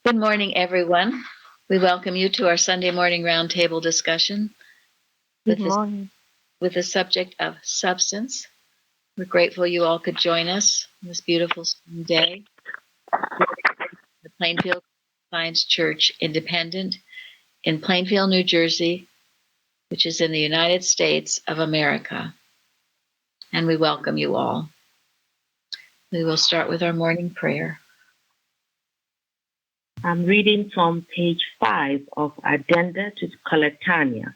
Good morning, everyone. We welcome you to our Sunday morning roundtable discussion Good morning. with the subject of substance. We're grateful you all could join us on this beautiful day. The Plainfield Science Church Independent in Plainfield, New Jersey, which is in the United States of America. And we welcome you all. We will start with our morning prayer. I'm reading from page 5 of Addenda to Collectania.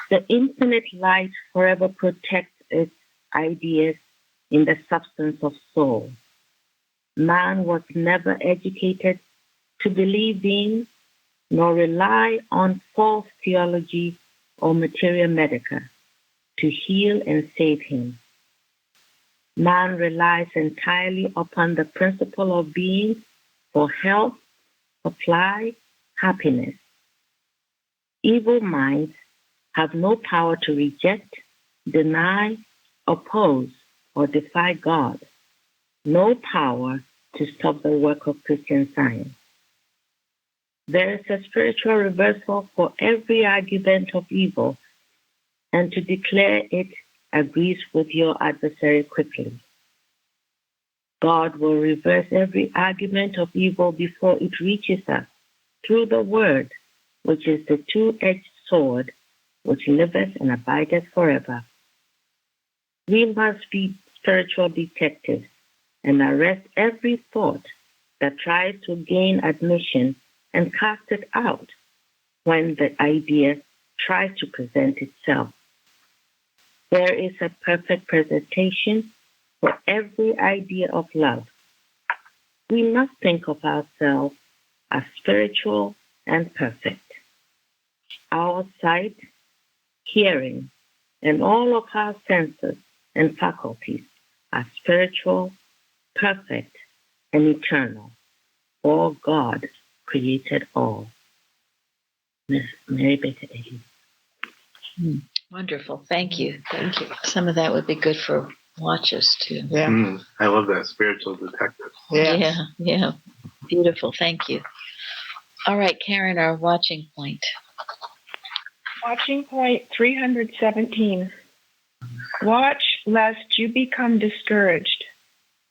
The infinite light forever protects its ideas in the substance of soul. Man was never educated to believe in nor rely on false theology or materia medica to heal and save him. Man relies entirely upon the principle of being for health, supply, happiness. Evil minds have no power to reject, deny, oppose, or defy God. No power to stop the work of Christian Science. There is a spiritual reversal for every argument of evil, and to declare it agrees with your adversary quickly. God will reverse every argument of evil before it reaches us through the word, which is the two-edged sword, which liveth and abideth forever. We must be spiritual detectives and arrest every thought that tries to gain admission and cast it out when the idea tries to present itself. There is a perfect presentation for every idea of love. We must think of ourselves as spiritual and perfect. Our sight, hearing, and all of our senses and faculties are spiritual, perfect, and eternal. For God created all. Miss Mary Baker Eddy. Wonderful. Thank you. Thank you. Some of that would be good for watchers too. Yeah. I love that, spiritual detective. Yeah. Beautiful. Thank you. All right, Karen, our watching point. Watching point 317. Watch lest you become discouraged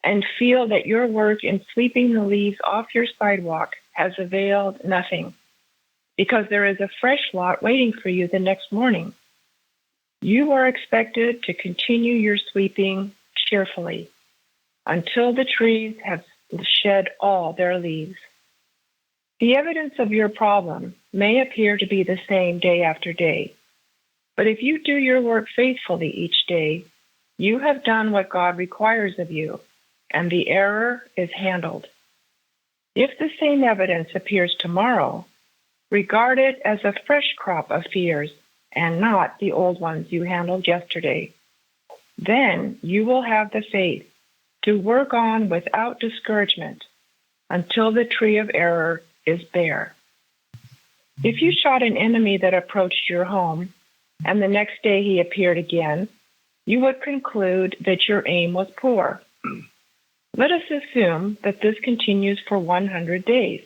and feel that your work in sweeping the leaves off your sidewalk has availed nothing, because there is a fresh lot waiting for you the next morning. You are expected to continue your sweeping cheerfully until the trees have shed all their leaves. The evidence of your problem may appear to be the same day after day, but if you do your work faithfully each day, you have done what God requires of you, and the error is handled. If the same evidence appears tomorrow, regard it as a fresh crop of fears and not the old ones you handled yesterday. Then you will have the faith to work on without discouragement until the tree of error is bare. If you shot an enemy that approached your home, and the next day he appeared again, you would conclude that your aim was poor. Let us assume that this continues for 100 days,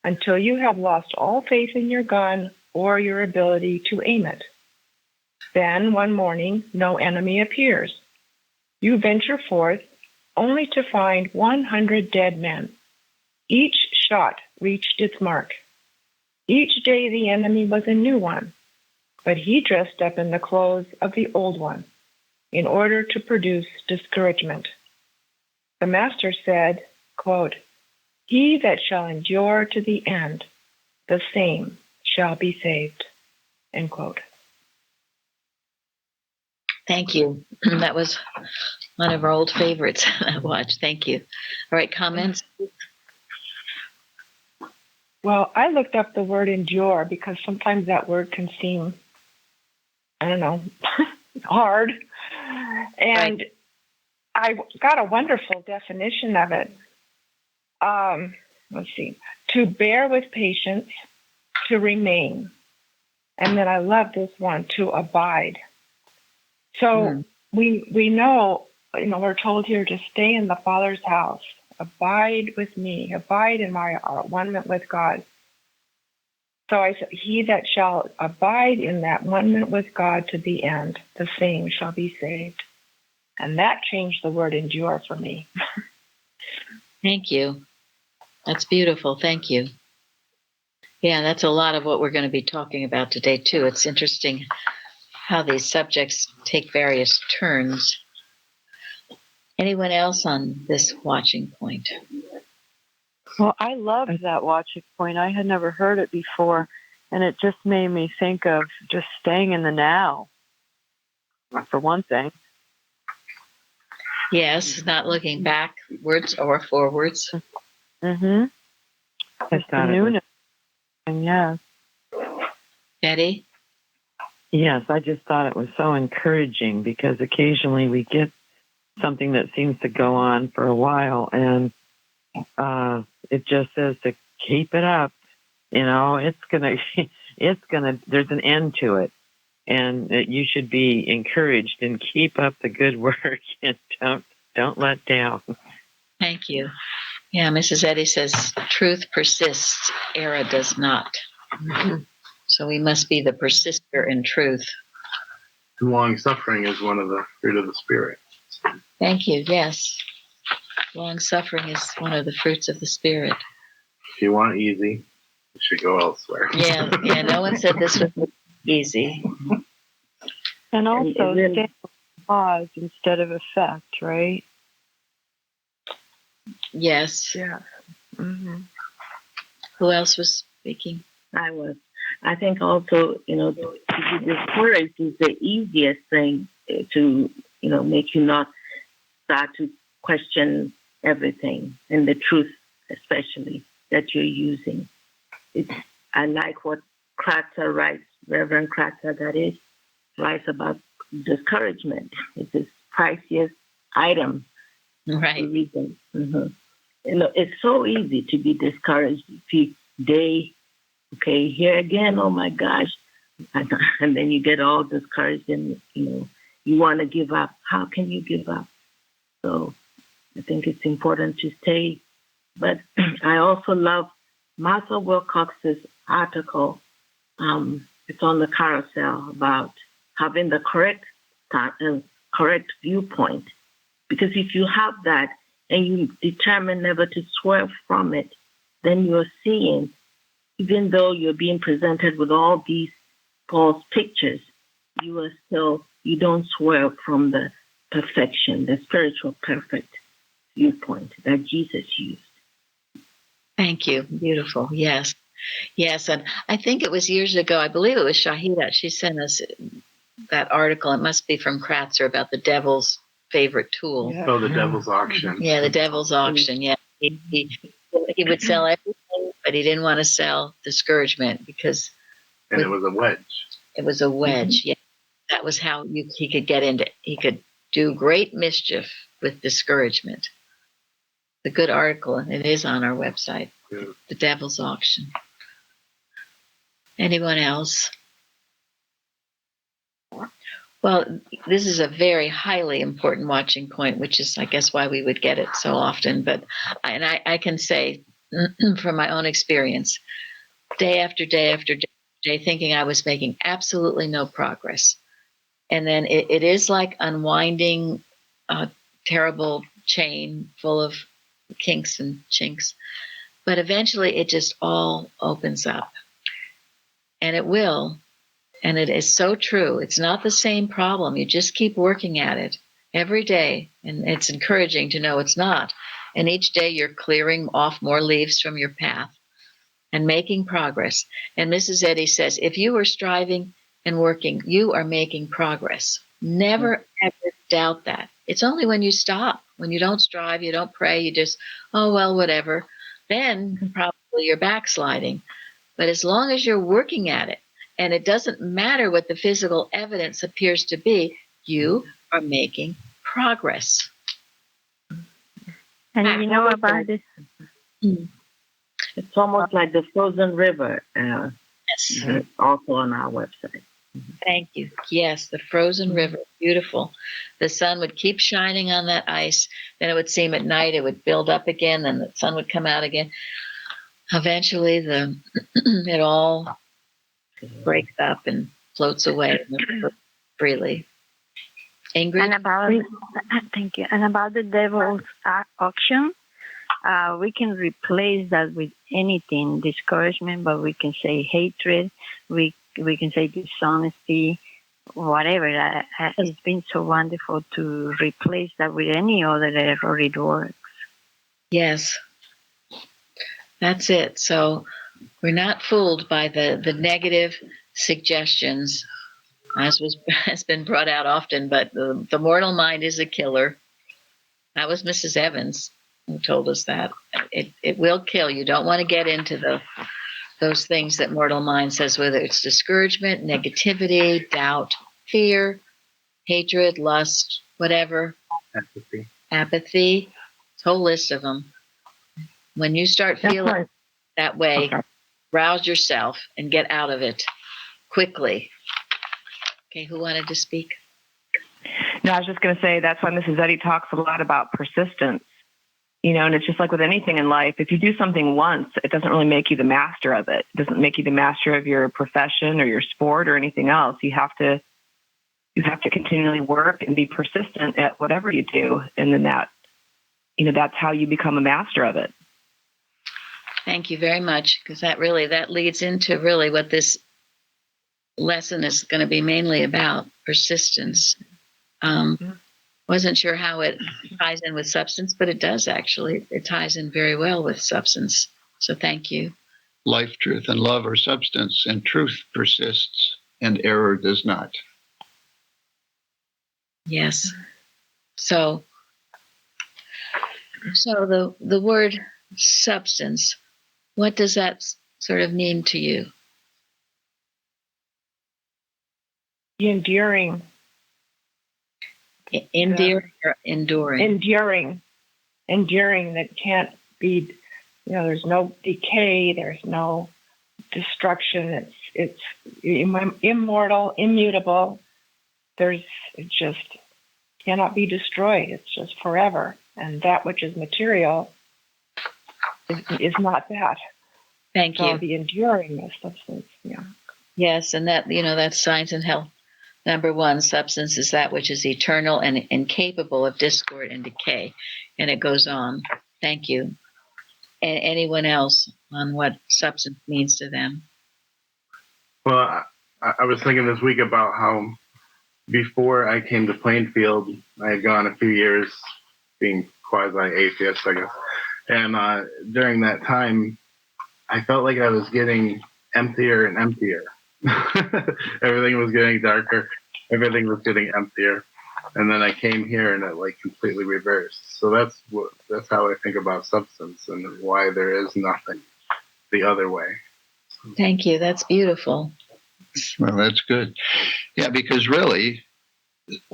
until you have lost all faith in your gun or your ability to aim it. Then one morning, no enemy appears. You venture forth only to find 100 dead men. Each shot reached its mark. Each day the enemy was a new one, but he dressed up in the clothes of the old one in order to produce discouragement. The master said, quote, "He that shall endure to the end, the same shall be saved." End quote. Thank you. That was one of our old favorites I watched. Thank you. All right, comments? Well, I looked up the word endure because sometimes that word can seem, hard. And Right. I got a wonderful definition of it. Let's see. To bear with patience, to remain. And then I love this one, to abide. So we know, we're told here to stay in the Father's house Abide with me. Abide in my one-ment with God. So I said, he that shall abide in that one-ment with God to the end, the same shall be saved. And that changed the word endure for me. Thank you. That's beautiful. Thank you. Yeah, that's a lot of what we're going to be talking about today, too. It's interesting how these subjects take various turns. Anyone else on this watching point? Well, I loved that watching point. I had never heard it before, and it just made me think of just staying in the now, for one thing. Yes, not looking backwards or forwards. Mm-hmm. I thought it was, And yes. Betty? Yes, I just thought it was so encouraging because occasionally we get something that seems to go on for a while, and it just says to keep it up. It's gonna. There's an end to it, and you should be encouraged and keep up the good work and don't let down. Thank you. Yeah, Mrs. Eddy says, truth persists, error does not. So we must be the persister in truth. Long suffering is one of the fruit of the Spirit. Thank you. Yes. Long suffering is one of the fruits of the Spirit. If you want easy, you should go elsewhere. Yeah. No one said this was easy. And also stay cause instead of effect, right? Yes. Yeah. Mm-hmm. Who else was speaking? I was. I think also, to be discouraged is the easiest thing to, make you not start to question everything and the truth, especially that you're using. I like what Kratzer writes, Reverend Kratzer, that is, writes about discouragement. It's his priciest item. Right. Reason. Mm-hmm. It's so easy to be discouraged if you here again, oh my gosh. And then you get all discouraged and, you want to give up. How can you give up? So I think it's important to stay. But I also love Martha Wilcox's article. It's on the carousel about having the correct viewpoint. Because if you have that and you determine never to swerve from it, then you're seeing, even though you're being presented with all these false pictures, you don't swerve from the perfection, the spiritual perfect viewpoint that Jesus used. Thank you. Beautiful. Yes. And I think it was years ago, I believe it was Shahida. She sent us that article. It must be from Kratzer about the devil's favorite tool. Yeah. Oh, the devil's auction. Yeah, the devil's auction. Yeah. He would sell everything, but he didn't want to sell discouragement because it was a wedge. It was a wedge. Yeah. That was how he could get into, he could do great mischief with discouragement. The good article, and it is on our website. Yeah. The devil's auction. Anyone else? Well, this is a very highly important watching point, which is, I guess, why we would get it so often. But I can say from my own experience, day after day after day, thinking I was making absolutely no progress. And then it is like unwinding a terrible chain full of kinks and chinks. But eventually it just all opens up. And it will. And it is so true. It's not the same problem. You just keep working at it every day. And it's encouraging to know it's not. And each day you're clearing off more leaves from your path and making progress. And Mrs. Eddy says, if you are striving and working, you are making progress. Never, ever doubt that. It's only when you stop, when you don't strive, you don't pray, you just, oh, well, whatever. Then probably you're backsliding. But as long as you're working at it, and it doesn't matter what the physical evidence appears to be, you are making progress. And you know about this? It's almost like the frozen river. Yes. Also on our website. Thank you. Yes, the frozen river, beautiful. The sun would keep shining on that ice. Then it would seem at night it would build up again. Then the sun would come out again. Eventually, it all breaks up and floats away freely. Ingrid? And about thank you. And about the devil's auction, we can replace that with anything, discouragement, but we can say hatred. We can say dishonesty, whatever. It's been so wonderful to replace that with any other letter, or it works. Yes, that's it. So we're not fooled by the negative suggestions, as has been brought out often, but the mortal mind is a killer. That was Mrs. Evans who told us that. It will kill. You don't want to get into those things that mortal mind says, whether it's discouragement, negativity, doubt, fear, hatred, lust, whatever. Apathy. It's a whole list of them. When you start feeling that way, rouse yourself and get out of it quickly. Okay, who wanted to speak? No, I was just going to say that's why Mrs. Eddy talks a lot about persistence. And it's just like with anything in life. If you do something once, it doesn't really make you the master of it. It doesn't make you the master of your profession or your sport or anything else. You have to continually work and be persistent at whatever you do. And then that's how you become a master of it. Thank you very much, because that leads into really what this lesson is going to be mainly about, persistence. Wasn't sure how it ties in with substance, but it does actually. It ties in very well with substance. So thank you. Life, truth, and love are substance, and truth persists, and error does not. Yes. So the word substance, what does that sort of mean to you? Enduring. Endearing or enduring? Enduring that can't be, there's no decay, there's no destruction. It's immortal, immutable. It just cannot be destroyed. It's just forever. And that which is material is not that. Thank you. The enduring is substance. Yeah. Yes, and that's Science and Health. Number one, substance is that which is eternal and incapable of discord and decay. And it goes on. Thank you. And anyone else on what substance means to them? Well, I was thinking this week about how before I came to Plainfield, I had gone a few years being quasi-atheist, I guess. And during that time, I felt like I was getting emptier and emptier. Everything was getting darker. Everything was getting emptier. And then I came here and it completely reversed. So that's how I think about substance and why there is nothing the other way. Thank you. That's beautiful. Well, that's good. Yeah, because really,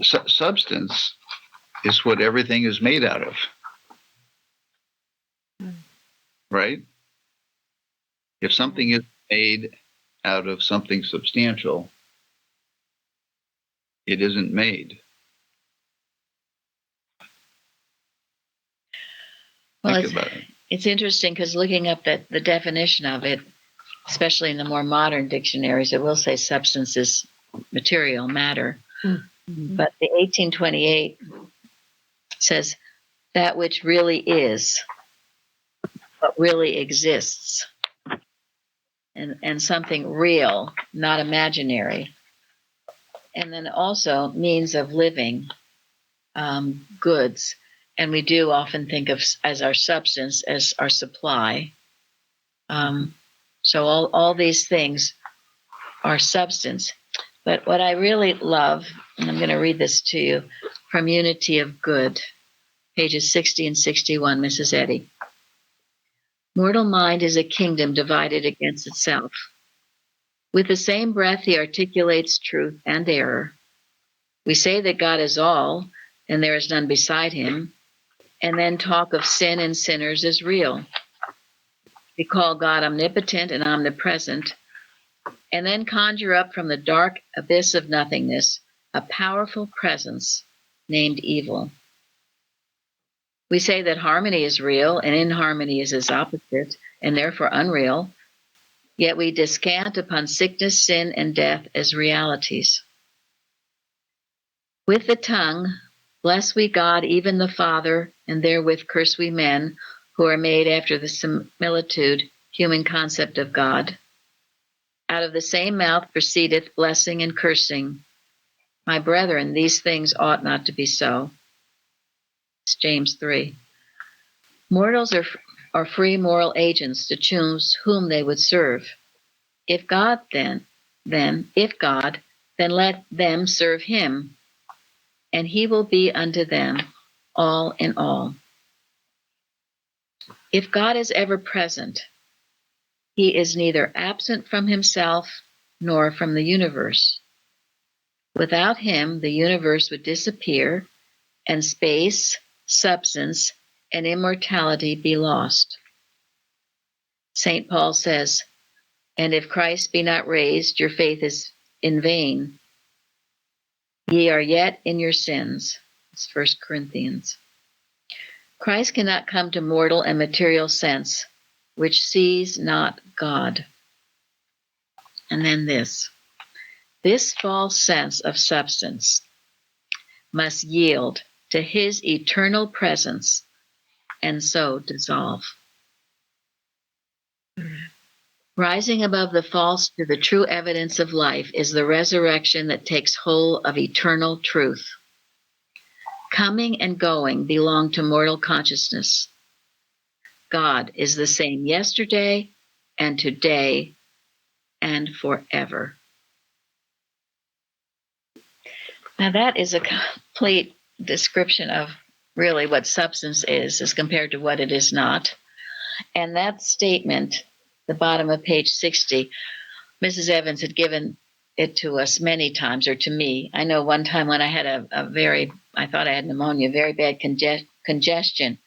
substance is what everything is made out of. Right? If something is made out of something substantial, it isn't made. Well, it's interesting because looking up the definition of it, especially in the more modern dictionaries, it will say substance is material, matter. Mm-hmm. But the 1828 says that which really is, what really exists. And something real, not imaginary. And then also means of living, goods. And we do often think of as our substance, as our supply. So all these things are substance. But what I really love, and I'm going to read this to you from Unity of Good, pages 60 and 61, Mrs. Eddy. Mortal mind is a kingdom divided against itself. With the same breath, he articulates truth and error. We say that God is all, and there is none beside him, and then talk of sin and sinners as real. We call God omnipotent and omnipresent, and then conjure up from the dark abyss of nothingness a powerful presence named evil. We say that harmony is real and inharmony is its opposite, and therefore unreal, yet we descant upon sickness, sin, and death as realities. With the tongue, bless we God, even the Father, and therewith curse we men, who are made after the similitude, human concept of God. Out of the same mouth proceedeth blessing and cursing. My brethren, these things ought not to be so. It's James 3. Mortals are free moral agents to choose whom they would serve. If God, then let them serve him, and he will be unto them all in all. If God is ever present, he is neither absent from himself nor from the universe. Without him, the universe would disappear, and space, substance, and immortality be lost. St. Paul says, "And if Christ be not raised, your faith is in vain. Ye are yet in your sins." It's 1 Corinthians. Christ cannot come to mortal and material sense, which sees not God. And then this false sense of substance must yield to his eternal presence and so dissolve. Rising above the false to the true evidence of life is the resurrection that takes hold of eternal truth. Coming and going belong to mortal consciousness. God is the same yesterday and today and forever. Now that is a complete description of really what substance is as compared to what it is not. And that statement, the bottom of page 60, Mrs. Evans had given it to us many times, or to me. I know one time when I had I thought I had pneumonia, very bad congestion.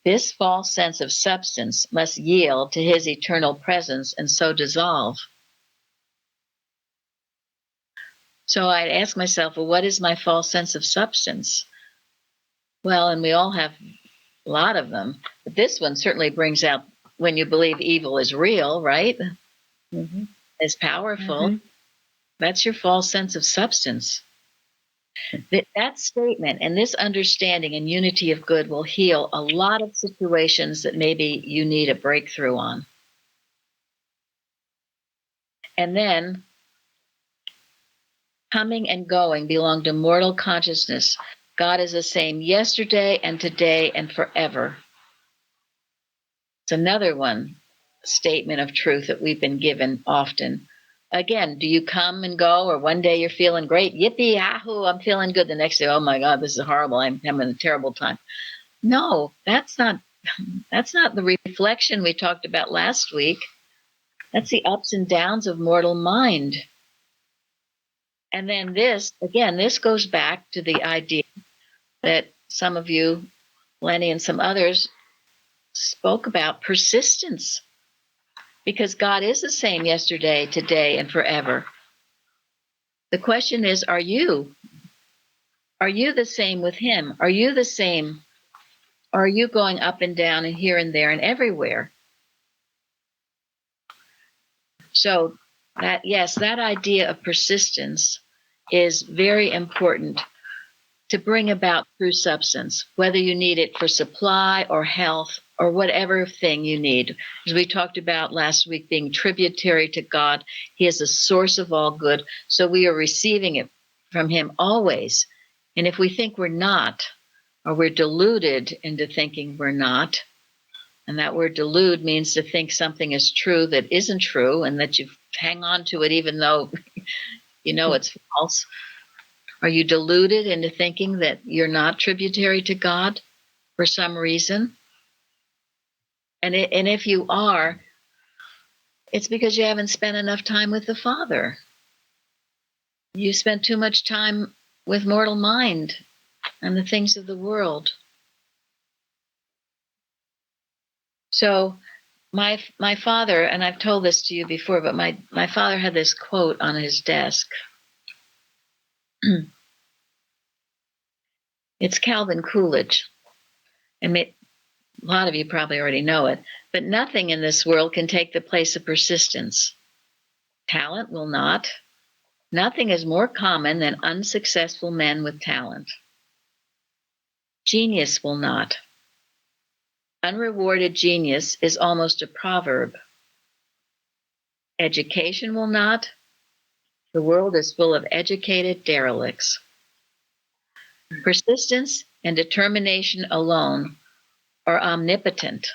This false sense of substance must yield to his eternal presence and so dissolve. So I'd ask myself, well, what is my false sense of substance? Well, and we all have a lot of them, but this one certainly brings out when you believe evil is real, right? Mm-hmm. It's powerful. Mm-hmm. That's your false sense of substance. That statement and this understanding and unity of good will heal a lot of situations that maybe you need a breakthrough on. And then, coming and going belong to mortal consciousness. God is the same yesterday and today and forever. It's another one, statement of truth that we've been given often. Again, do you come and go, or one day you're feeling great, yippee, yahoo, I'm feeling good. The next day, oh my God, this is horrible, I'm having a terrible time. No, that's not the reflection we talked about last week. That's the ups and downs of mortal mind. And then this goes back to the idea that some of you, Lenny and some others, spoke about persistence. Because God is the same yesterday, today, and forever. The question is, are you? Are you the same with him? Are you the same? Are you going up and down and here and there and everywhere? So that idea of persistence is very important to bring about true substance, whether you need it for supply or health or whatever thing you need. As we talked about last week, being tributary to God, he is the source of all good, so we are receiving it from him always. And if we think we're not, or we're deluded into thinking we're not, and that word delude means to think something is true that isn't true, and that you hang on to it even though you know it's false. Are you deluded into thinking that you're not tributary to God for some reason? And if you are, it's because you haven't spent enough time with the Father. You spent too much time with mortal mind and the things of the world. So my father, and I've told this to you before, but my father had this quote on his desk. It's Calvin Coolidge. And a lot of you probably already know it, but nothing in this world can take the place of persistence. Talent will not. Nothing is more common than unsuccessful men with talent. Genius will not. Unrewarded genius is almost a proverb. Education will not. The world is full of educated derelicts. Persistence and determination alone are omnipotent.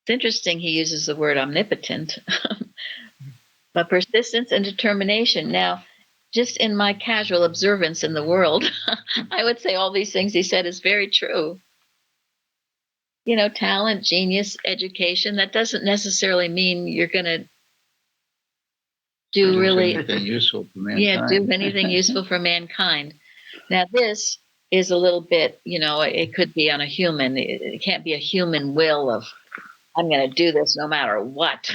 It's interesting he uses the word omnipotent, but persistence and determination. Now, just in my casual observance in the world, I would say all these things he said is very true. You know, talent, genius, education, that doesn't necessarily mean you're going to do really anything useful for mankind. do anything useful for mankind. Now, this is a little bit, you know, it could be on a human. It can't be a human will of, I'm going to do this no matter what.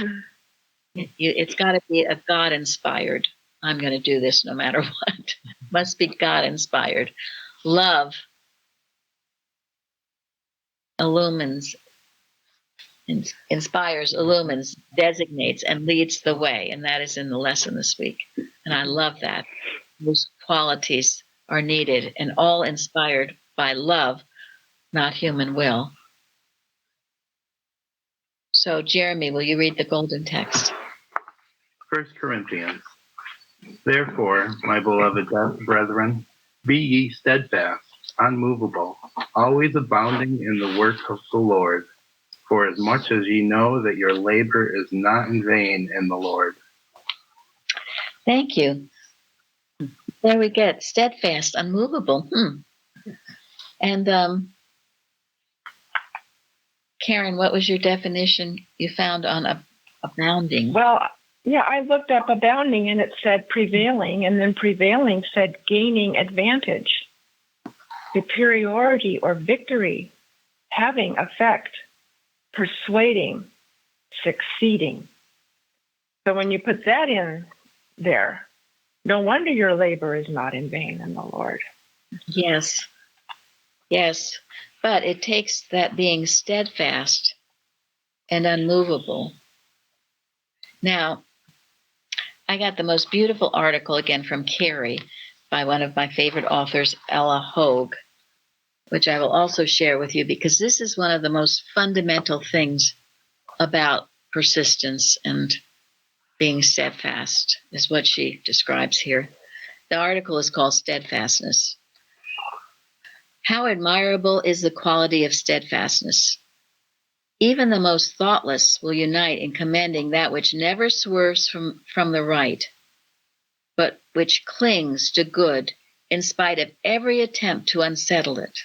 It's got to be a God-inspired, I'm going to do this no matter what. Must be God-inspired. Love illumines, inspires, illumines, designates, and leads the way. And that is in the lesson this week. And I love that. Those qualities are needed and all inspired by love, not human will. So, Jeremy, will you read the golden text? 1 Corinthians. Therefore, my beloved brethren, be ye steadfast, unmovable, always abounding in the work of the Lord, for as much as ye know that your labor is not in vain in the Lord. Thank you. There we get steadfast, unmovable. And Karen, what was your definition you found on abounding? Well, yeah, I looked up abounding and it said prevailing, and then prevailing said gaining advantage, superiority or victory, having effect, persuading, succeeding. So when you put that in there, no wonder your labor is not in vain in the Lord. Yes. Yes. But it takes that being steadfast and unmovable. Now, I got the most beautiful article again from Carrie by one of my favorite authors, Ella Hogue, which I will also share with you because this is one of the most fundamental things about persistence and being steadfast, is what she describes here. The article is called Steadfastness. How admirable is the quality of steadfastness! Even the most thoughtless will unite in commending that which never swerves from the right, but which clings to good in spite of every attempt to unsettle it.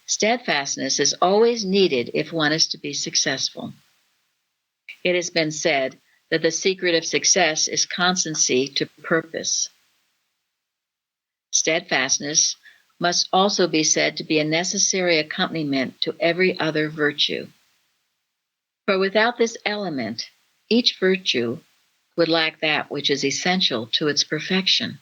Steadfastness is always needed if one is to be successful. It has been said that the secret of success is constancy to purpose. Steadfastness must also be said to be a necessary accompaniment to every other virtue. For without this element, each virtue would lack that which is essential to its perfection.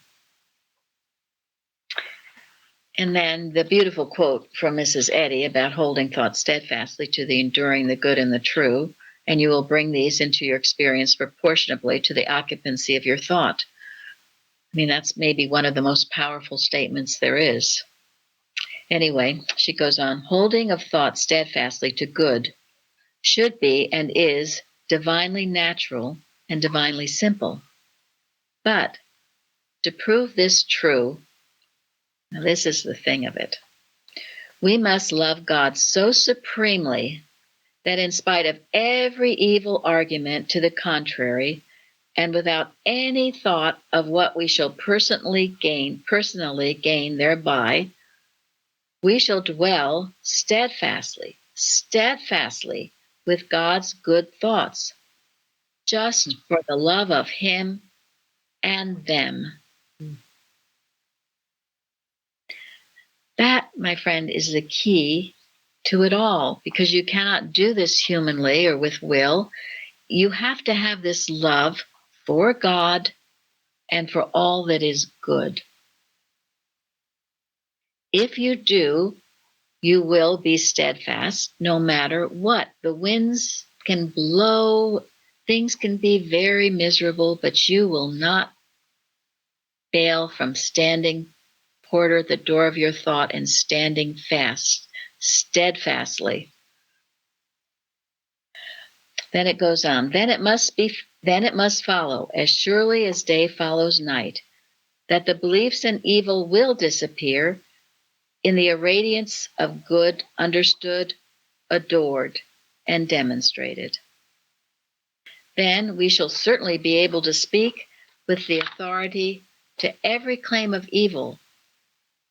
And then the beautiful quote from Mrs. Eddy about holding thought steadfastly to the enduring, the good, and the true, and you will bring these into your experience proportionably to the occupancy of your thought. I mean, that's maybe one of the most powerful statements there is. Anyway, she goes on, holding of thought steadfastly to good should be and is divinely natural and divinely simple. But to prove this true, now this is the thing of it, we must love God so supremely that in spite of every evil argument to the contrary, and without any thought of what we shall personally gain thereby, we shall dwell steadfastly with God's good thoughts, just for the love of Him and them. That, my friend, is the key to it all, because you cannot do this humanly or with will. You have to have this love for God and for all that is good. If you do, you will be steadfast no matter what. The winds can blow, things can be very miserable, but you will not fail from standing porter at the door of your thought and standing fast, steadfastly. Then it goes on. Then it must follow, as surely as day follows night, that the beliefs in evil will disappear in the irradiance of good understood, adored, and demonstrated. Then we shall certainly be able to speak with the authority to every claim of evil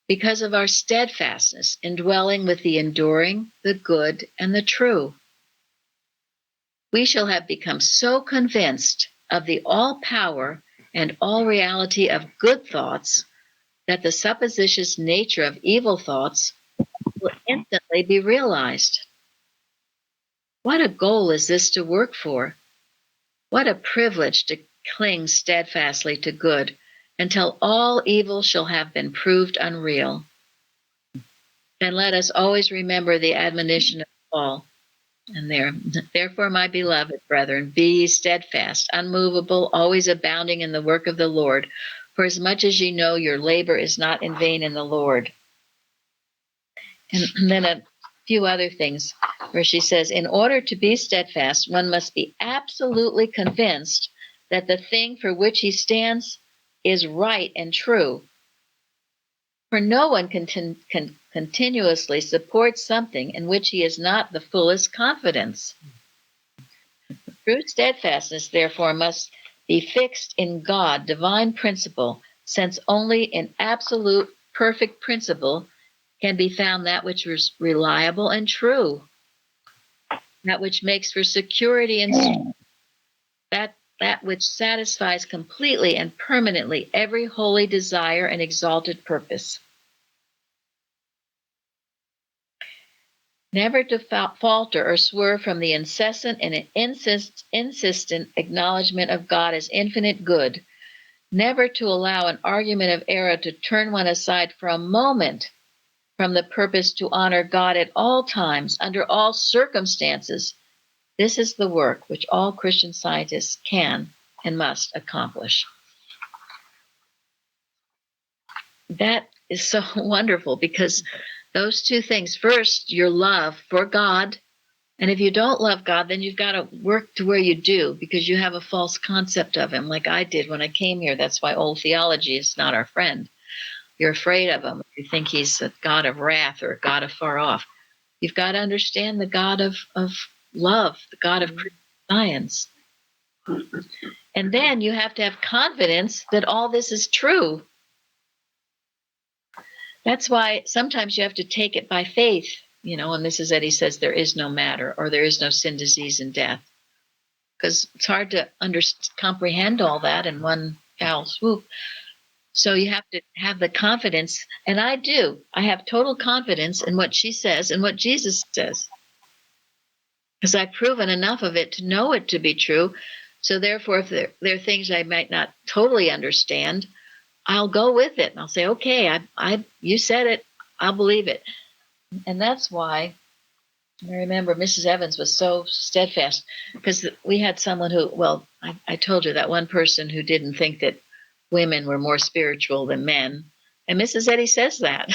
because of our steadfastness in dwelling with the enduring, the good, and the true. We shall have become so convinced of the all power and all reality of good thoughts that the supposititious nature of evil thoughts will instantly be realized. What a goal is this to work for? What a privilege to cling steadfastly to good until all evil shall have been proved unreal. And let us always remember the admonition of Paul. And therefore, my beloved brethren, be ye steadfast, unmovable, always abounding in the work of the Lord, for as much as ye know your labor is not in vain in the Lord. And then a few other things where she says, in order to be steadfast, one must be absolutely convinced that the thing for which he stands is right and true. For no one can continuously support something in which he has not the fullest confidence. True steadfastness, therefore, must be fixed in God, divine principle, since only in absolute perfect principle can be found that which is reliable and true, that which makes for security and strength, that which satisfies completely and permanently every holy desire and exalted purpose. Never to falter or swerve from the incessant and insistent acknowledgement of God as infinite good. Never to allow an argument of error to turn one aside for a moment from the purpose to honor God at all times, under all circumstances. This is the work which all Christian scientists can and must accomplish. That is so wonderful, because those two things, first, your love for God, and if you don't love God, then you've got to work to where you do, because you have a false concept of him, like I did when I came here. That's why old theology is not our friend. You're afraid of him. You think he's a God of wrath or a God of far off. You've got to understand the God of love, the God of Christian Science. And then you have to have confidence that all this is true. That's why sometimes you have to take it by faith, and Mrs. Eddy says there is no matter, or there is no sin, disease, and death. Because it's hard to comprehend all that in one foul swoop. So you have to have the confidence, and I do. I have total confidence in what she says and what Jesus says, because I've proven enough of it to know it to be true. So therefore, if there are things I might not totally understand, I'll go with it, and I'll say, okay, you said it, I'll believe it. And that's why I remember Mrs. Evans was so steadfast, because we had someone who, I told you that one person who didn't think that women were more spiritual than men. And Mrs. Eddy says that.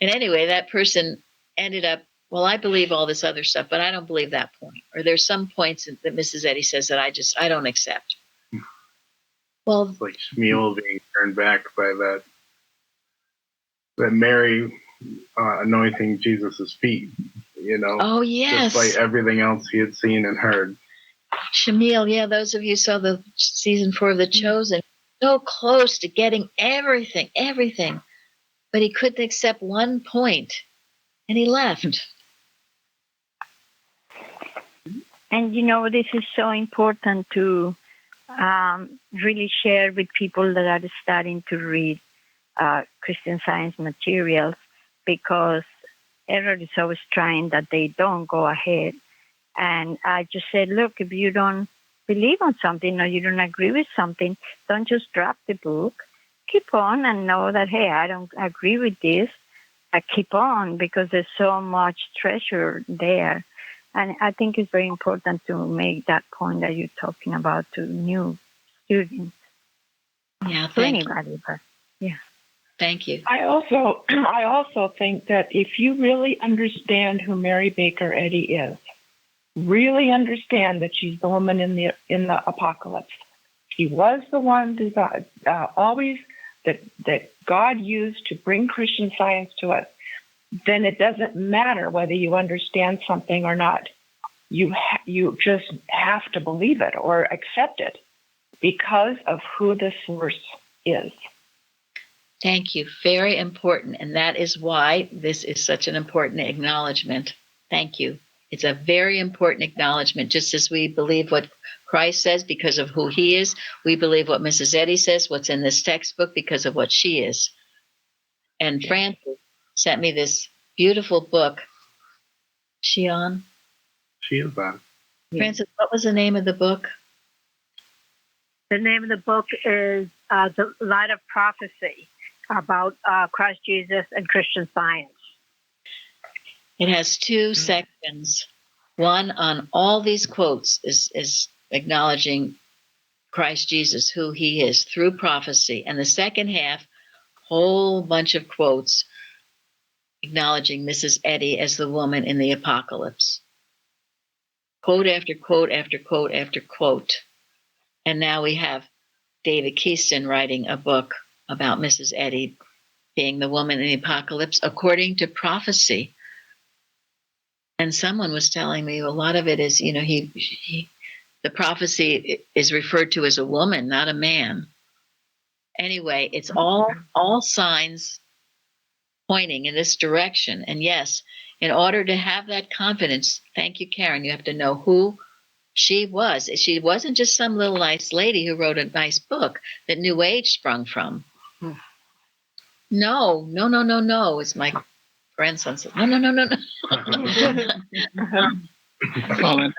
And anyway, that person ended up, I believe all this other stuff, but I don't believe that point. Or there's some points that Mrs. Eddy says that I don't accept. Well, it's like Shmuel being turned back by that Mary anointing Jesus' feet, Oh, yes. Despite everything else he had seen and heard. Shmuel, yeah, those of you saw the season 4 of The Chosen, so close to getting everything, but he couldn't accept one point, and he left. And this is so important to really share with people that are starting to read Christian Science materials, because error is always trying that they don't go ahead. And I just said, look, if you don't believe on something or you don't agree with something, don't just drop the book. Keep on and know that, hey, I don't agree with this. I keep on because there's so much treasure there. And I think it's very important to make that point that you're talking about to new students. Yeah, to anybody, but yeah. Thank you. I also think that if you really understand who Mary Baker Eddy is, really understand that she's the woman in the apocalypse. She was the one always that God used to bring Christian Science to us. Then it doesn't matter whether you understand something or not. You just have to believe it or accept it because of who the source is. Thank you. Very important. And that is why this is such an important acknowledgement. Thank you. It's a very important acknowledgement. Just as we believe what Christ says because of who he is, we believe what Mrs. Eddy says, what's in this textbook because of what she is. And Frances sent me this beautiful book. She on? She is on. Frances, what was the name of the book? The name of the book is The Light of Prophecy, about Christ Jesus and Christian Science. It has two sections. One on all these quotes is acknowledging Christ Jesus, who he is through prophecy. And the second half, whole bunch of quotes acknowledging Mrs. Eddy as the woman in the apocalypse. Quote after quote after quote after quote. And now we have David Keaston writing a book about Mrs. Eddy being the woman in the apocalypse according to prophecy. And someone was telling me a lot of it is, the prophecy is referred to as a woman, not a man. Anyway, it's all signs pointing in this direction. And yes, in order to have that confidence, thank you, Karen, you have to know who she was. She wasn't just some little nice lady who wrote a nice book that New Age sprung from. No. It's my grandson said, no. Well, and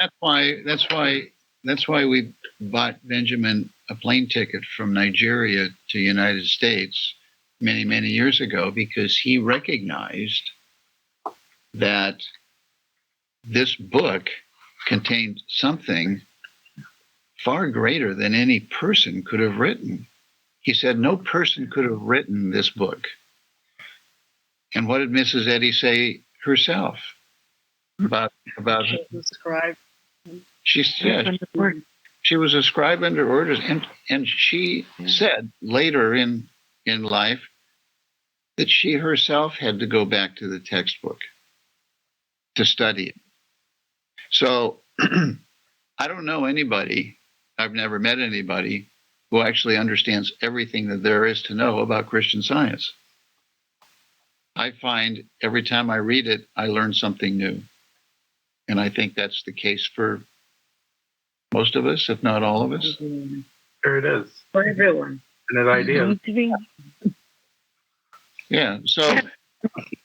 that's why we bought Benjamin a plane ticket from Nigeria to United States many, many years ago, because he recognized that this book contained something far greater than any person could have written. He said no person could have written this book. And what did Mrs. Eddy say herself about She was a scribe. She was a scribe under orders, and she said later in life that she herself had to go back to the textbook to study it. So I don't know anybody, I've never met anybody who actually understands everything that there is to know about Christian Science. I find every time I read it, I learn something new. And I think that's the case for most of us, if not all of us. Sure it is. For everyone. And an idea. Yeah. So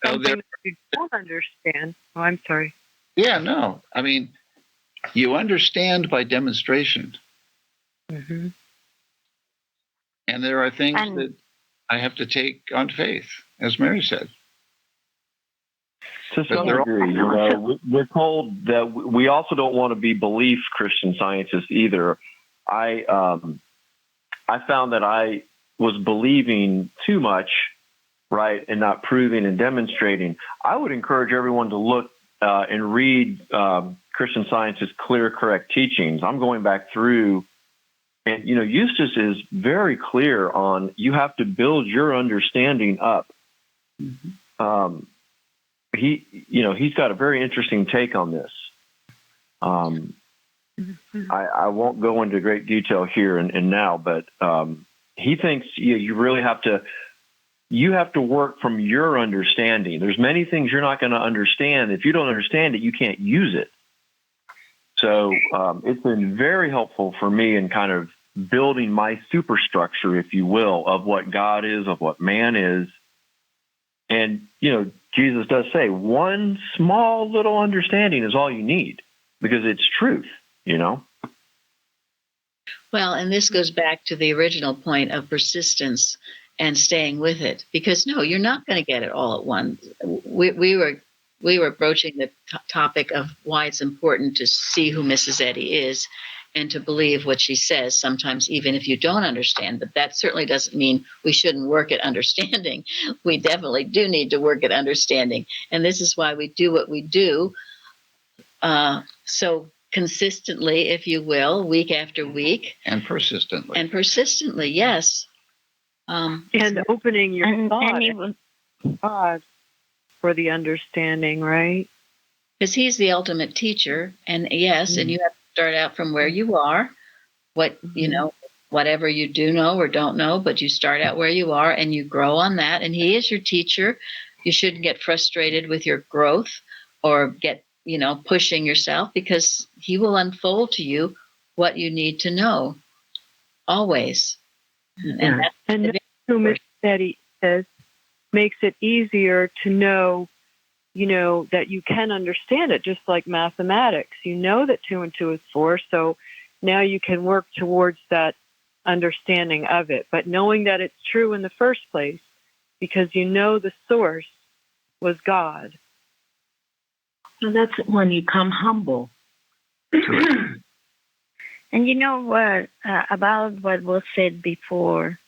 something that you don't understand. Oh, I'm sorry. Yeah, no. I mean, you understand by demonstration. Mm-hmm. And there are things that I have to take on faith, as Mary said. To some degree, we're told that we also don't want to be belief Christian scientists either. I found that I was believing too much, right, and not proving and demonstrating. I would encourage everyone to look and read Christian Science's Clear, Correct Teachings. I'm going back through, and Eustace is very clear on you have to build your understanding up. Mm-hmm. He's got a very interesting take on this. I won't go into great detail here and now, but he thinks you really have to work from your understanding. There's many things you're not going to understand. If you don't understand it, you can't use it. So it's been very helpful for me in kind of building my superstructure, if you will, of what God is, of what man is. And, Jesus does say one small little understanding is all you need, because it's truth, you know? Well, and this goes back to the original point of persistence and staying with it, because no, you're not going to get it all at once. We were broaching the topic of why it's important to see who Mrs. Eddy is and to believe what she says, sometimes even if you don't understand. But that certainly doesn't mean we shouldn't work at understanding. We definitely do need to work at understanding. And this is why we do what we do. So consistently, if you will, week after week. And persistently. And persistently, yes. And opening your thought even God for the understanding, right? Because he's the ultimate teacher. And yes, and you have to start out from where you are, what, you know, whatever you do know or don't know, but you start out where you are and you grow on that. And he is your teacher. You shouldn't get frustrated with your growth or get, you know, pushing yourself, because he will unfold to you what you need to know always. And that's and who Miss Betty says makes it easier to know, you know, that you can understand it, just like mathematics. You know that 2 and 2 is 4, so now you can work towards that understanding of it. But knowing that it's true in the first place, because you know the source was God. So that's when you come humble. And you know what, about what was said before,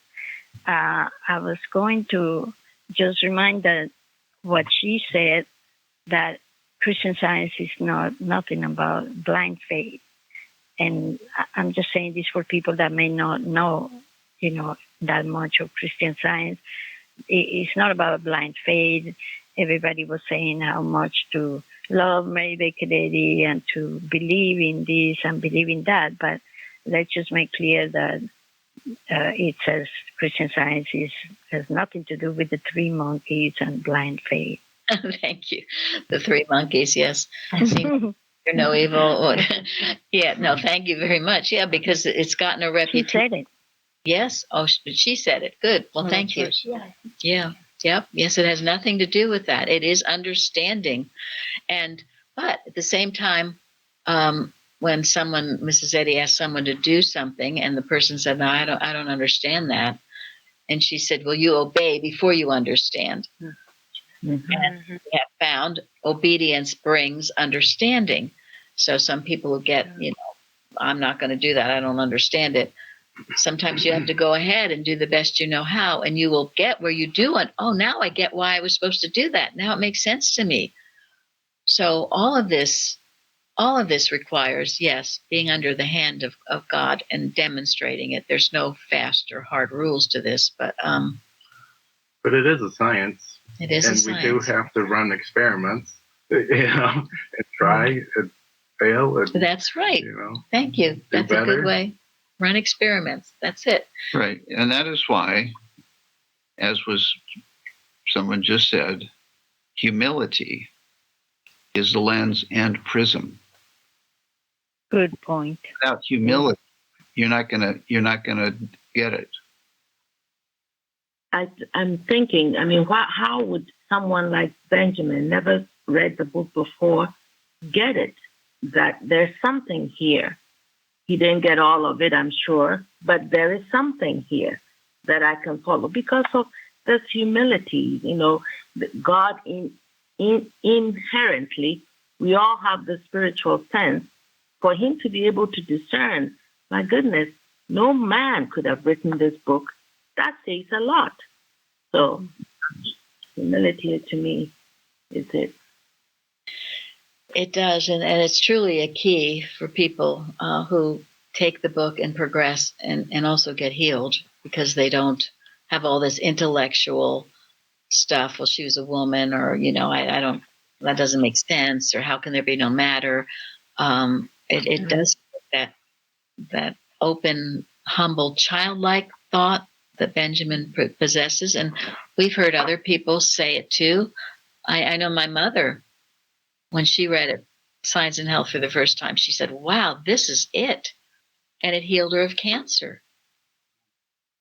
I was going to just remind that what she said, that Christian Science is nothing about blind faith. And I'm just saying this for people that may not know, you know, that much of Christian Science. It's not about blind faith. Everybody was saying how much to love Mary Baker Eddy and to believe in this and believe in that. But let's just make clear that it says Christian Science has nothing to do with the 3 monkeys and blind faith. Thank you. The 3 monkeys, yes. You're no evil. Yeah, no, thank you very much. Yeah, because it's gotten a reputation. She said it. Yes. Oh, she said it. Good. Well, thank you. Yeah. Yep. Yes, it has nothing to do with that. It is understanding. But at the same time, when Mrs. Eddy asked someone to do something and the person said, no, I don't understand that. And she said, well, you obey before you understand. Mm-hmm. And we have found obedience brings understanding. So some people will get, you know, I'm not going to do that. I don't understand it. Sometimes you have to go ahead and do the best you know how, and you will get where you do it. Oh, now I get why I was supposed to do that. Now it makes sense to me. So all of this requires, yes, being under the hand of God and demonstrating it. There's no fast or hard rules to this, but it is a science. It is a science. And we do have to run experiments, you know, and try and fail. And, that's right. You know, thank you. That's a good way. Run experiments. That's it. Right. And that is why, as someone just said, humility is the lens and prism. Good point. Without humility, you're not gonna get it. I'm thinking, I mean, how would someone like Benjamin, never read the book before, get it? That there's something here. He didn't get all of it, I'm sure, but there is something here that I can follow because of this humility. You know, God inherently, we all have the spiritual sense. For him to be able to discern, my goodness, no man could have written this book. That says a lot. So humility to me is it. It does, and it's truly a key for people who take the book and progress and also get healed, because they don't have all this intellectual stuff. Well, she was a woman, or, you know, I don't, that doesn't make sense, or how can there be no matter? It does that open, humble, childlike thought that Benjamin possesses, and we've heard other people say it too. I know my mother, when she read it, Science and Health, for the first time, she said, wow, this is it. And it healed her of cancer.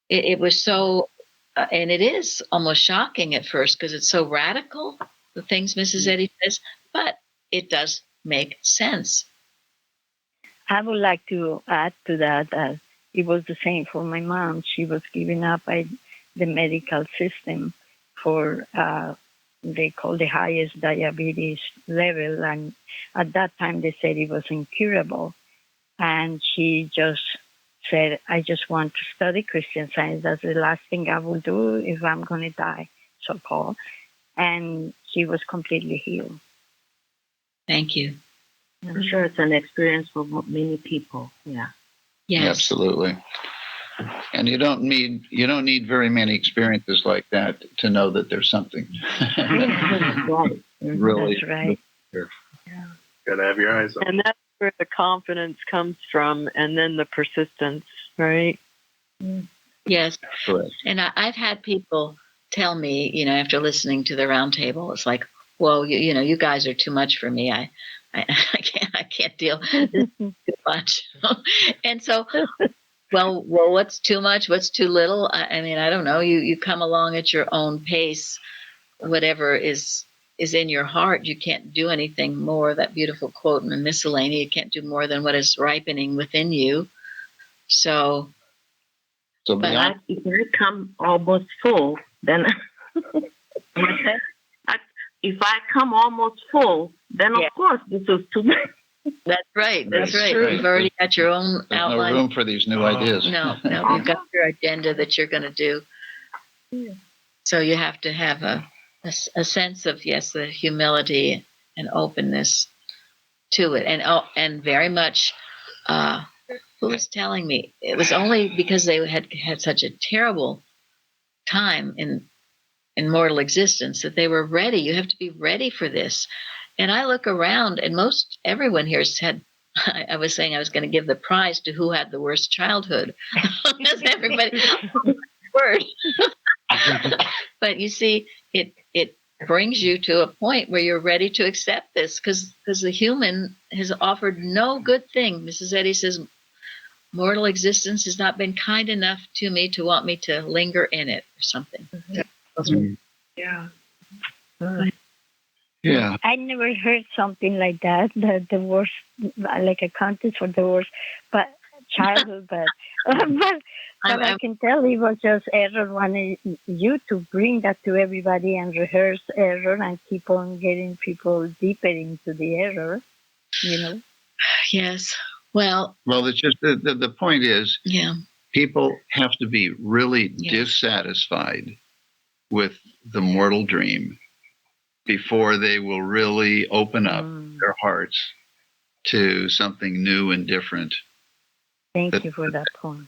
It was so, and it is almost shocking at first because it's so radical. the things Mrs. Eddy says, but it does make sense. I would like to add to that it was the same for my mom. She was giving up by the medical system for they call the highest diabetes level, and at that time they said it was incurable. And she just said, I just want to study Christian Science. That's the last thing I will do if I'm going to die, so-called. And she was completely healed. Thank you. I'm sure it's an experience for many people. Yeah. Yes. Absolutely. And you don't need very many experiences like that to know that there's something. Right. Really. That's right. Yeah. Gotta have your eyes open. And that's where the confidence comes from, and then the persistence, right? Yes. Correct. And I've had people tell me, after listening to the roundtable, it's like, well, you guys are too much for me. I can't deal. This is too much. And so, well, what's too much? What's too little? I mean, I don't know. You come along at your own pace, whatever is in your heart. You can't do anything more. That beautiful quote in the miscellany, you can't do more than what is ripening within you. So But if I come almost full, then if I come almost full, then of course this is too much. That's right. That's right. Right. You've already got your own there's outline. no room for these new ideas. No, you've got your agenda that you're going to do. So you have to have a sense of, yes, the humility and openness to it. And very much, who was telling me? It was only because they had such a terrible time in mortal existence that they were ready. You have to be ready for this. And I look around, and everyone here has had, I was saying I was going to give the prize to who had the worst childhood. Because everybody, word. But you see, it brings you to a point where you're ready to accept this, because the human has offered no good thing. Mrs. Eddy says, mortal existence has not been kind enough to me to want me to linger in it or something. Yeah. Yeah. I never heard something like that. The worst, like a contest for the worst, but childhood. But I can tell it was just error wanted you to bring that to everybody and rehearse error and keep on getting people deeper into the error. Yes. Well, it's just the point is, yeah, people have to be really dissatisfied with the mortal dream before they will really open up their hearts to something new and different. Thank you for that point.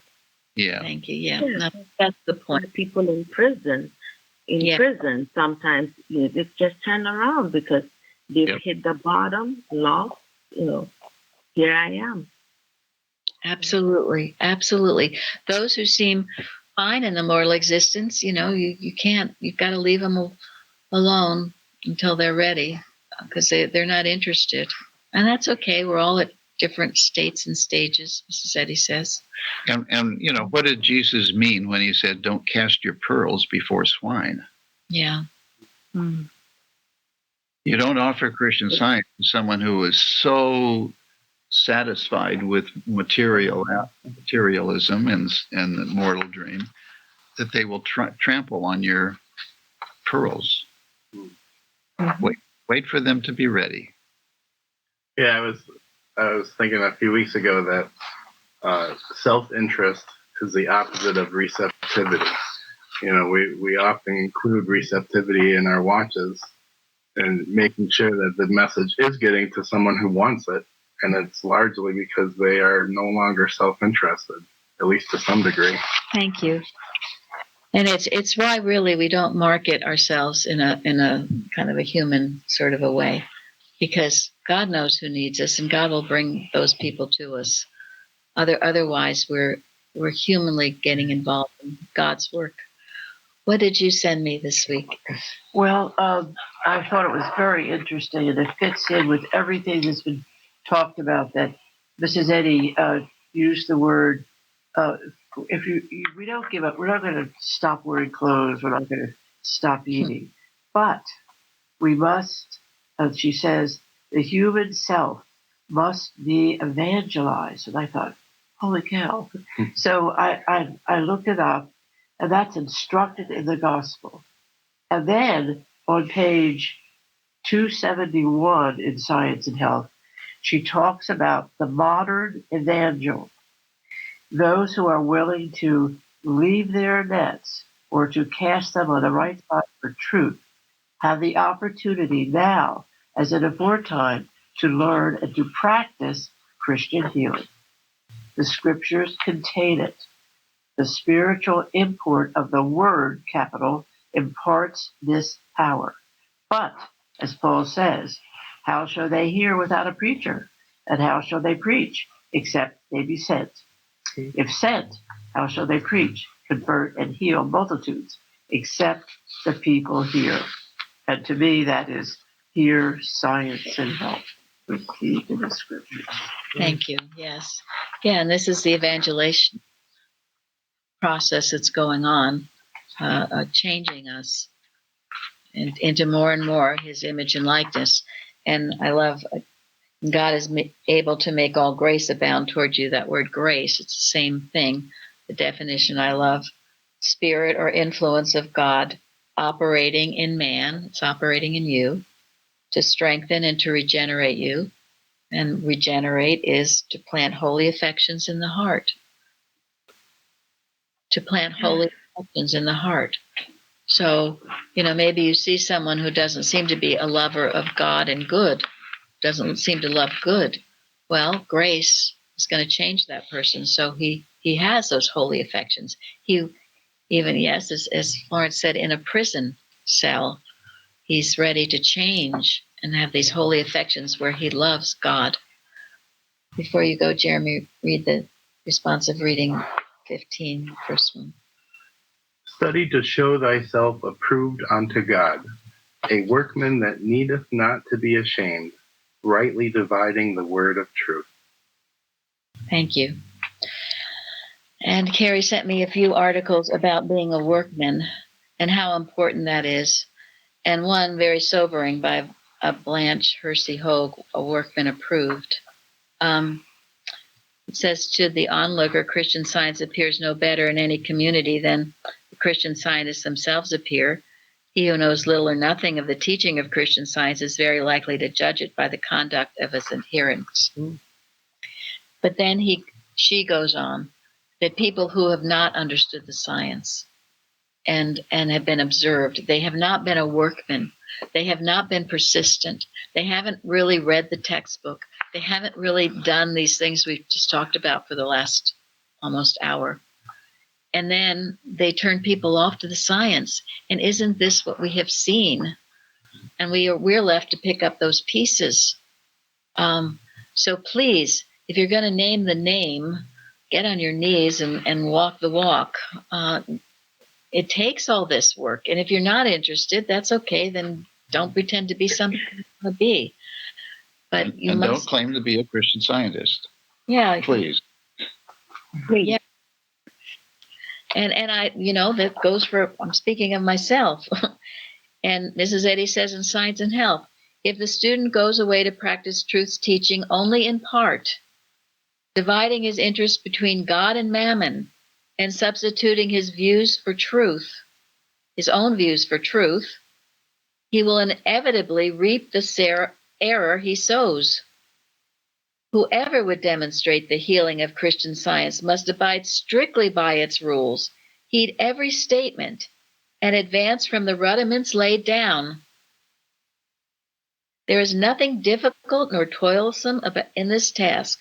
Yeah. Thank you. Yeah, that's the point. People in prison, sometimes they just turn around because they've hit the bottom, lost. Here I am. Absolutely. Those who seem fine in the mortal existence, you can't. You've got to leave them alone until they're ready, because they're not interested, and that's okay. We're all at different states and stages, Mrs. Eddy says. And what did Jesus mean when he said, "Don't cast your pearls before swine"? Yeah. Mm. You don't offer Christian Science to someone who is so satisfied with materialism and the mortal dream that they will trample on your pearls. Mm-hmm. Wait for them to be ready. Yeah, I was thinking a few weeks ago that self-interest is the opposite of receptivity. We often include receptivity in our watches and making sure that the message is getting to someone who wants it. And it's largely because they are no longer self-interested, at least to some degree. Thank you. And it's why really we don't market ourselves in a kind of a human sort of a way, because God knows who needs us, and God will bring those people to us. Otherwise, we're humanly getting involved in God's work. What did you send me this week? Well, I thought it was very interesting, and it fits in with everything that's been talked about. That Mrs. Eddy used the word. We don't give up, we're not going to stop wearing clothes. We're not going to stop eating, but we must, as she says, the human self must be evangelized. And I thought, holy cow. So I looked it up, and that's instructed in the gospel. And then on page 271 in Science and Health, she talks about the modern evangel, those who are willing to leave their nets or to cast them on the right side for truth, have the opportunity now, as in aforetime, to learn and to practice Christian healing. The scriptures contain it. The spiritual import of the word, capital, imparts this power. But, as Paul says, how shall they hear without a preacher? And how shall they preach, except they be sent? If sent, how shall they preach, convert, and heal multitudes, except the people hear? And to me, that is hear, science, and health. The key to the scriptures. Thank you. Yes. Yeah, and this is the evangelization process that's going on, changing us into more and more his image and likeness. And I love God is able to make all grace abound toward you. That word grace, it's the same thing. The definition I love, spirit or influence of God operating in man, it's operating in you to strengthen and to regenerate you. And regenerate is to plant holy affections in the heart. To plant holy affections in the heart. So, maybe you see someone who doesn't seem to be a lover of God and good, doesn't seem to love good. Well, grace is going to change that person. So he has those holy affections. He even, yes, as Florence said, in a prison cell, he's ready to change and have these holy affections where he loves God. Before you go, Jeremy, read the responsive reading 15, first one. Study to show thyself approved unto God, a workman that needeth not to be ashamed, rightly dividing the word of truth. Thank you. And Carrie sent me a few articles about being a workman and how important that is. And one very sobering by Blanche Hersey Hogue, a workman approved. It says, to the onlooker, Christian Science appears no better in any community than the Christian scientists themselves appear. He who knows little or nothing of the teaching of Christian Science is very likely to judge it by the conduct of its adherents. But then she goes on, that people who have not understood the science and have been observed, they have not been a workman. They have not been persistent. They haven't really read the textbook. They haven't really done these things we've just talked about for the last almost hour. And then they turn people off to the science. And isn't this what we have seen? And we're left to pick up those pieces. So please, if you're going to name the name, get on your knees and walk the walk. It takes all this work. And if you're not interested, that's okay. Then don't pretend to be something you want to be. But you must, don't claim to be a Christian Scientist. Yeah. Please. Yeah. And I, that goes for, I'm speaking of myself. And Mrs. Eddy says in Science and Health, if the student goes away to practice truth's teaching only in part, dividing his interest between God and mammon, and substituting his views for truth, his own views for truth, he will inevitably reap the error he sows. Whoever would demonstrate the healing of Christian Science must abide strictly by its rules, heed every statement, and advance from the rudiments laid down. There is nothing difficult nor toilsome in this task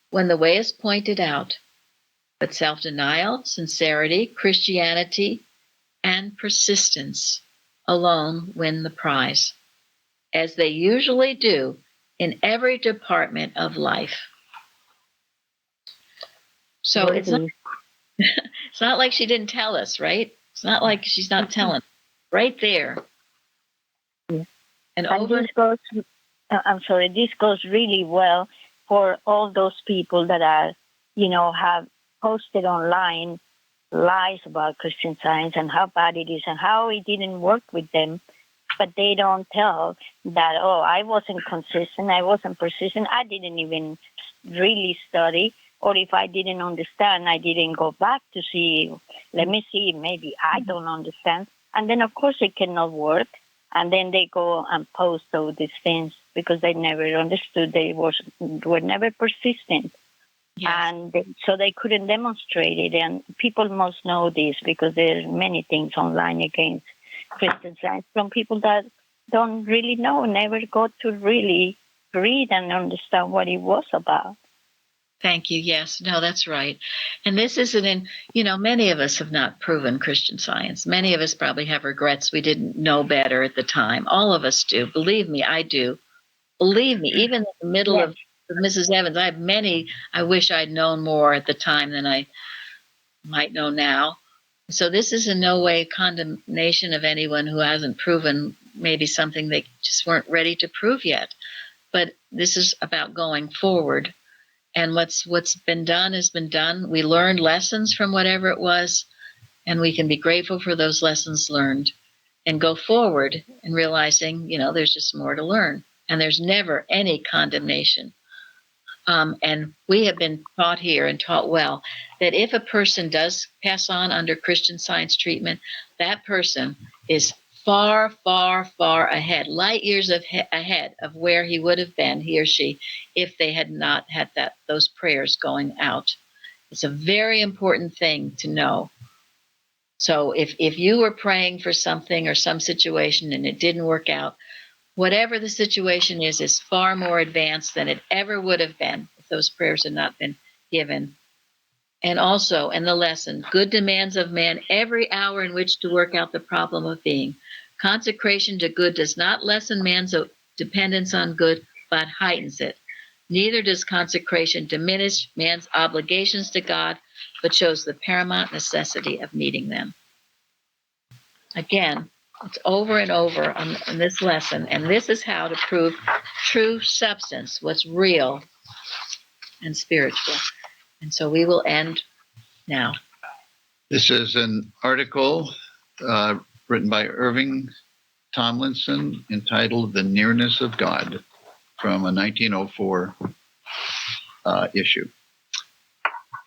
when the way is pointed out, but self-denial, sincerity, Christianity, and persistence alone win the prize, as they usually do in every department of life. So it's not like she didn't tell us, right? It's not like she's not telling. Right there. Yeah. And this goes, this goes really well for all those people that are, have posted online lies about Christian Science and how bad it is and how it didn't work with them. but they don't tell that, oh, I wasn't consistent, I wasn't persistent, I didn't even really study, or if I didn't understand, I didn't go back to see, let me see, maybe I don't understand. And then, of course, it cannot work. And then they go and post all these things because they never understood, were never persistent. Yes. And so they couldn't demonstrate it. And people must know this because there are many things online against Christian Science from people that don't really know, never got to really read and understand what it was about. Thank you. Yes. No, that's right. And this isn't many of us have not proven Christian Science. Many of us probably have regrets we didn't know better at the time. All of us do. Believe me, I do. Believe me, even in the middle of Mrs. Evans, I have many I wish I'd known more at the time than I might know now. So this is in no way condemnation of anyone who hasn't proven maybe something they just weren't ready to prove yet. But this is about going forward. And what's been done has been done. We learned lessons from whatever it was, and we can be grateful for those lessons learned and go forward and realizing, there's just more to learn. And there's never any condemnation. And we have been taught here and taught well that if a person does pass on under Christian Science treatment, that person is far, far, far ahead, light years ahead of where he would have been, he or she, if they had not had those prayers going out. It's a very important thing to know. So if you were praying for something or some situation and it didn't work out, whatever the situation is far more advanced than it ever would have been if those prayers had not been given. And also, in the lesson, good demands of man every hour in which to work out the problem of being. Consecration to good does not lessen man's dependence on good, but heightens it. Neither does consecration diminish man's obligations to God, but shows the paramount necessity of meeting them. Again, it's over and over on this lesson, and this is how to prove true substance, what's real and spiritual. And so we will end now. This is an article written by Irving Tomlinson entitled The Nearness of God from a 1904 issue.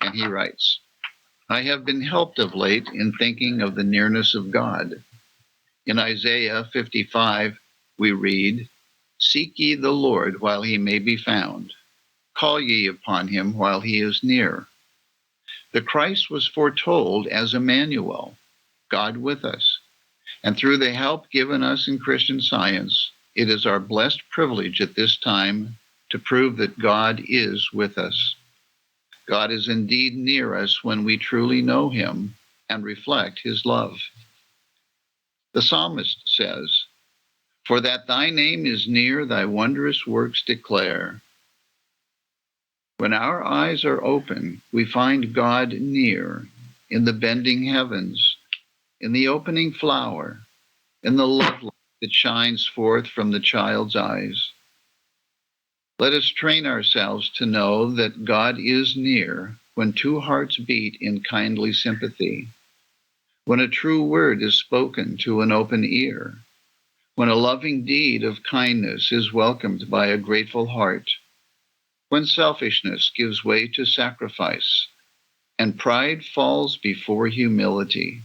And he writes, I have been helped of late in thinking of the nearness of God. In Isaiah 55, we read, Seek ye the Lord while he may be found. Call ye upon him while he is near. The Christ was foretold as Emmanuel, God with us. And through the help given us in Christian Science, it is our blessed privilege at this time to prove that God is with us. God is indeed near us when we truly know him and reflect his love. The psalmist says, For that thy name is near, thy wondrous works declare. When our eyes are open, we find God near in the bending heavens, in the opening flower, in the love light that shines forth from the child's eyes. Let us train ourselves to know that God is near when two hearts beat in kindly sympathy, when a true word is spoken to an open ear, when a loving deed of kindness is welcomed by a grateful heart, when selfishness gives way to sacrifice, and pride falls before humility,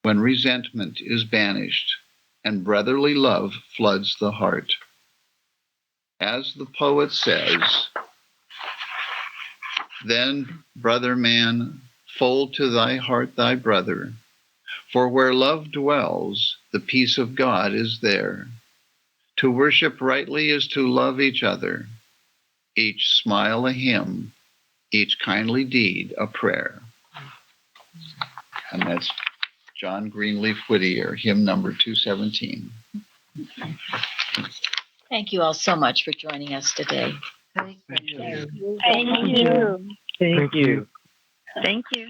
when resentment is banished, and brotherly love floods the heart. As the poet says, then, brother man, fold to thy heart thy brother, for where love dwells, the peace of God is there. To worship rightly is to love each other, each smile a hymn, each kindly deed a prayer. And that's John Greenleaf Whittier, hymn number 217. Thank you all so much for joining us today. Thank you. Thank you. Thank you.